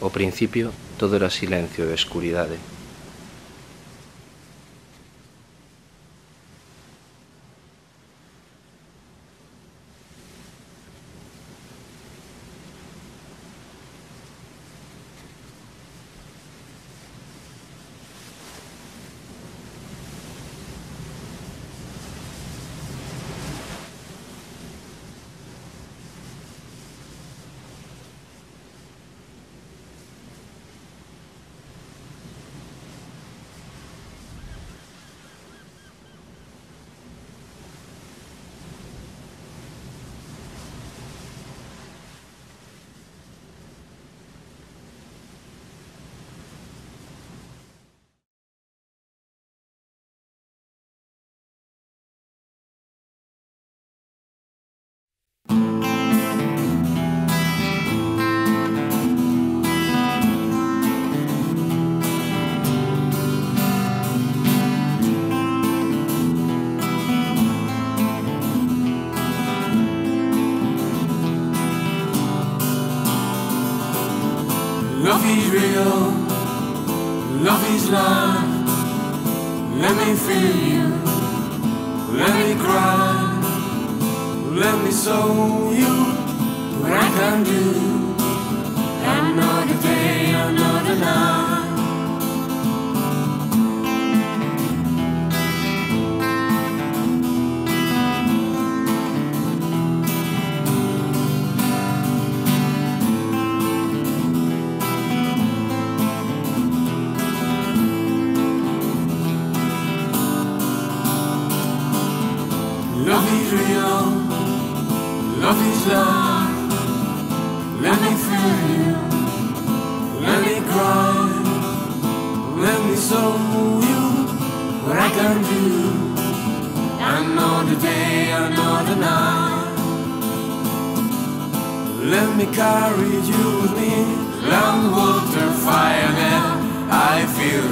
Ao principio todo era silencio e escuridade. Love is real, love is love. Let me feel you, let me cry, let me show you what I can do. Another day, another night. Love is real, love is love. Let me feel you, let me cry, let me show you what I can do. Another day, another night. Let me carry you with me, land, water, fire, and I feel